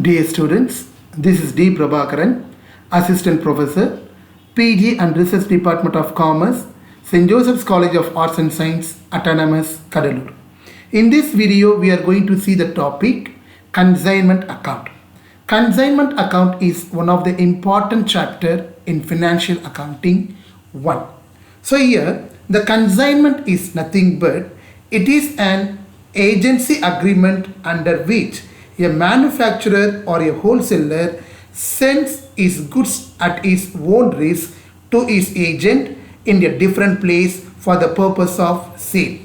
Dear students, this is D. Prabakaran, Assistant Professor, PG and Research Department of Commerce, St.Joseph's College of Arts and Science, Autonomous, Cuddalore. In this video, we are going to see the topic Consignment Account. Consignment Account is one of the important chapter in Financial Accounting 1. So here, the consignment is nothing but it is an agency agreement under which a manufacturer or a wholesaler sends his goods at his own risk to his agent in a different place for the purpose of sale.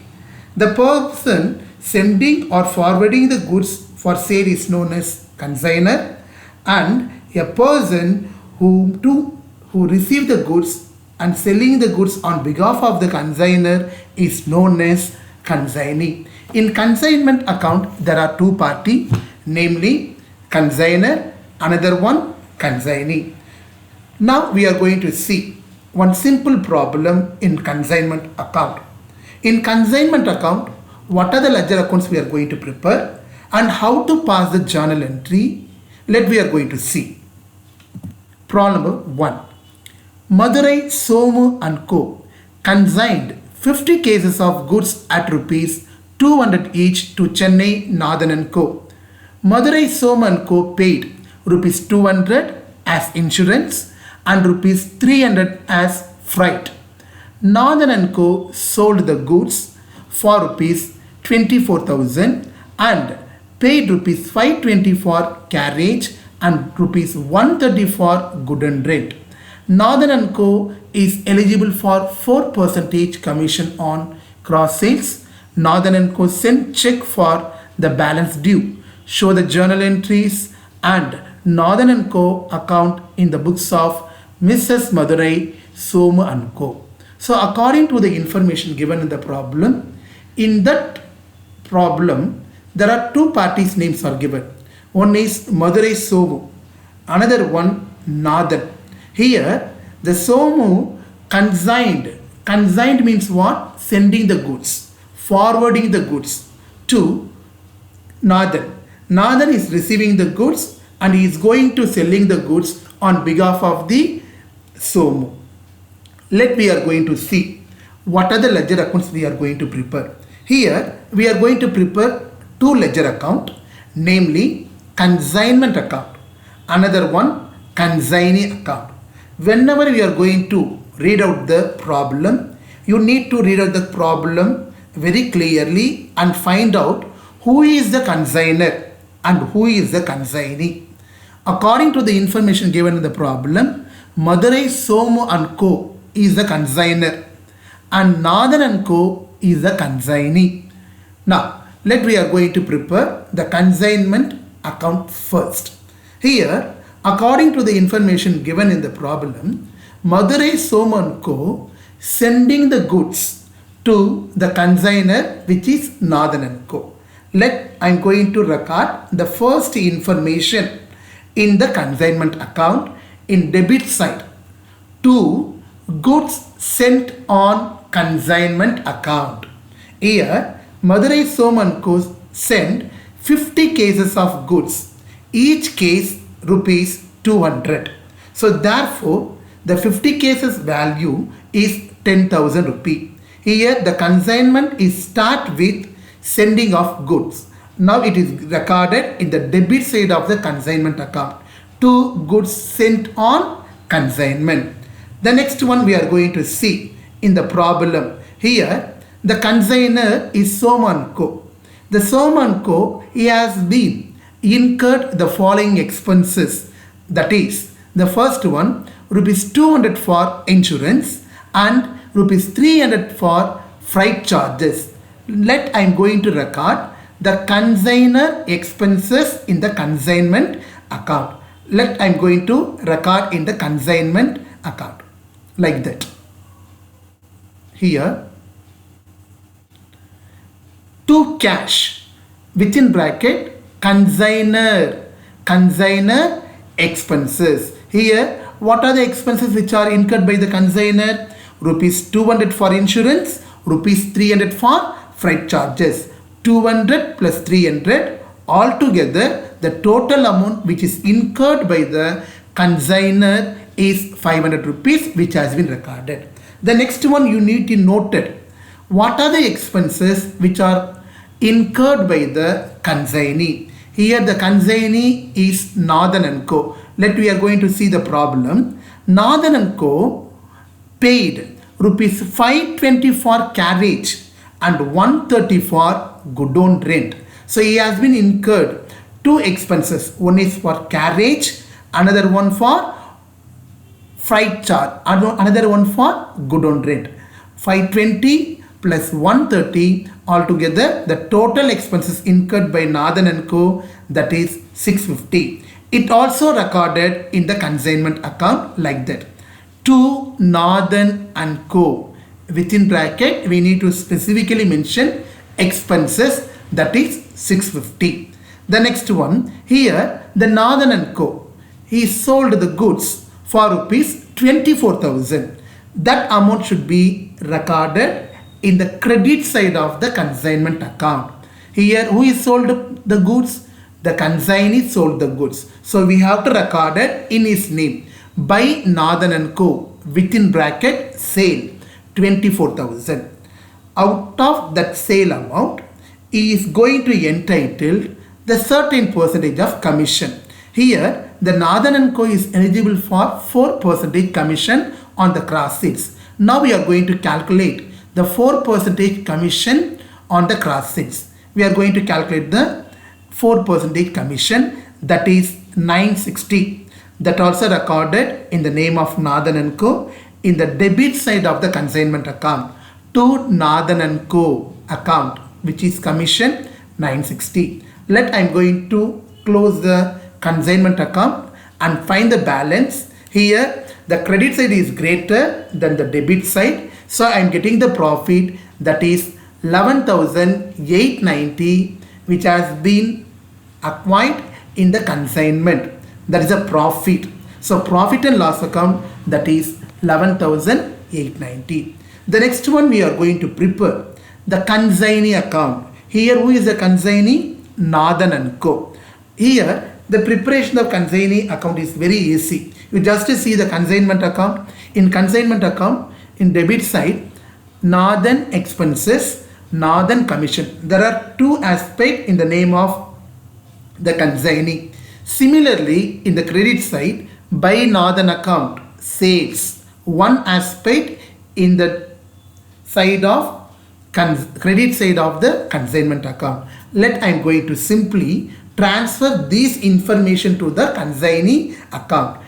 The person sending or forwarding the goods for sale is known as consignor, and a person who receive the goods and selling the goods on behalf of the consignor is known as consignee. In consignment account, there are two parties, namely consignor, another one consignee. Now we are going to see one simple problem in consignment account. In consignment account, what are the ledger accounts we are going to prepare and how to pass the journal entry? We are going to see. Problem number 1. Madurai Somu and Co. consigned 50 cases of goods at rupees 200 each to Chennai Northern and Co. Madurai Somu and Co. paid rupees 200 as insurance and rupees 300 as freight. Northern and Co. sold the goods for rupees 24,000 and paid rupees 520 for carriage and rupees 130 for good and rent. Northern and Co. is eligible for 4% commission on cross sales. Northern and Co. sent check for the balance due. Show the journal entries and Northern and Co. account in the books of Mrs. Madurai Somu and Co. So according to the information given in the problem, in that problem there are two parties' names are given. One is Madurai Somu, another one Northern. Here the Somu consigned. Consigned means what? Sending the goods, forwarding the goods to Northern. Northern is receiving the goods and he is going to selling the goods on behalf of the Somu. We are going to see what are the ledger accounts we are going to prepare. Here we are going to prepare two ledger account, namely consignment account, another one consignee account. Whenever we are going to read out the problem, you need to read out the problem very clearly and find out who is the consignor and who is the consignee. According to the information given in the problem, Madurai Somu and Co. is the consignor and Northern and Co. is the consignee. Now, we are going to prepare the consignment account first. Here, according to the information given in the problem, Madurai Somu and Co. sending the goods to the consignor, which is Northern and Co. I am going to record the first information in the consignment account in debit side. 2 goods sent on consignment account. Here, Madurai Somu and Co. sent 50 cases of goods. Each case rupees 200. So therefore, the 50 cases value is 10,000 rupee. Here, the consignment is start with sending of goods. Now it is recorded in the debit side of the consignment account. 2 goods sent on consignment. The next one we are going to see in the problem. Here the consignor is Somu and Co. The Somu and Co. he has been incurred the following expenses. That is, the first one rupees 200 for insurance and rupees 300 for freight charges. I am going to record the consignor expenses in the consignment account. I am going to record in the consignment account like that. Here, to cash within bracket consignor expenses. Here, what are the expenses which are incurred by the consignor? Rupees 200 for insurance, rupees 300 for freight charges. 200 plus 300 Altogether, the total amount which is incurred by the consignor is 500 rupees, which has been recorded. The next one you need to note it. What are the expenses which are incurred by the consignee? Here the consignee is Nathan & Co. We are going to see the problem. Nathan & Co. paid rupees 520 for carriage and 130 for godown rent. So he has been incurred two expenses. One is for carriage, another one for freight charge, another one for godown rent. 520 plus 130, altogether the total expenses incurred by Nathan & Co. that is 650. It also recorded in the consignment account like that. To Nathan & Co. Within bracket we need to specifically mention expenses, that is 650. The next one, here the Nathan & Co. he sold the goods for rupees 24,000. That amount should be recorded in the credit side of the consignment account. Here who is sold the goods? The consignee sold the goods. So we have to record it in his name. By Nathan & Co. within bracket sale 24,000. Out of that sale amount, he is going to entitle the certain percentage of commission. Here the Nathan & Co. is eligible for 4% commission on the cross sales. Now we are going to calculate the 4% commission on the cross sales. We are going to calculate the 4% commission, that is 960. That also recorded in the name of Nathan & Co. in the debit side of the consignment account. To Nathan & Co. account, which is commission 960. I'm going to close the consignment account and find the balance. Here the credit side is greater than the debit side, so I am getting the profit, that is 11,890, which has been acquired in the consignment. That is a profit. So profit and loss account, that is 11,890. The next one we are going to prepare the consignee account. Here who is the consignee? Nathan & Co. Here the preparation of consignee account is very easy. You just see the consignment account. In consignment account, in debit side, Nathan expenses, Nathan commission. There are two aspects in the name of the consignee. Similarly, in the credit side, by Nathan account, sales. One aspect in the side of credit side of the consignment account. I am going to simply transfer this information to the consignee account.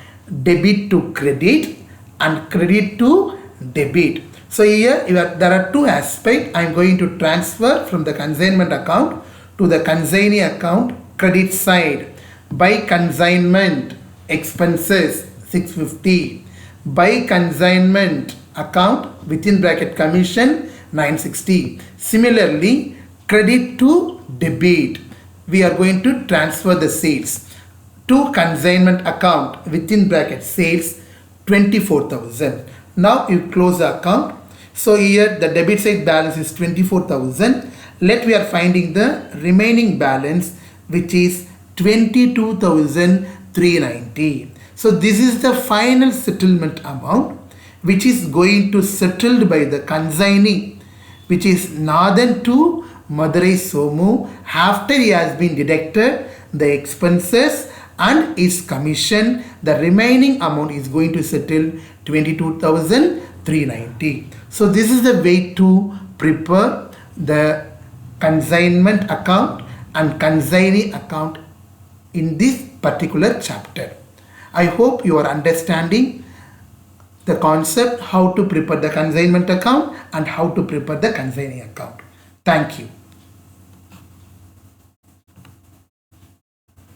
Debit to credit and credit to debit. So here there are two aspects. I am going to transfer from the consignment account to the consignee account credit side. By consignment expenses 650. By consignment account within bracket commission 960. Similarly, credit to debit, we are going to transfer the sales to consignment account within bracket sales 24,000. Now you close the account. So here the debit side balance is 24,000. We are finding the remaining balance, which is 22,390. So this is the final settlement amount which is going to settled by the consignee, which is Nathan to Madurai Somu, after he has been deducted the expenses and his commission. The remaining amount is going to settle 22,390. So this is the way to prepare the consignment account and consignee account in this particular chapter. I hope you are understanding the concept how to prepare the consignment account and how to prepare the consignee account. Thank you.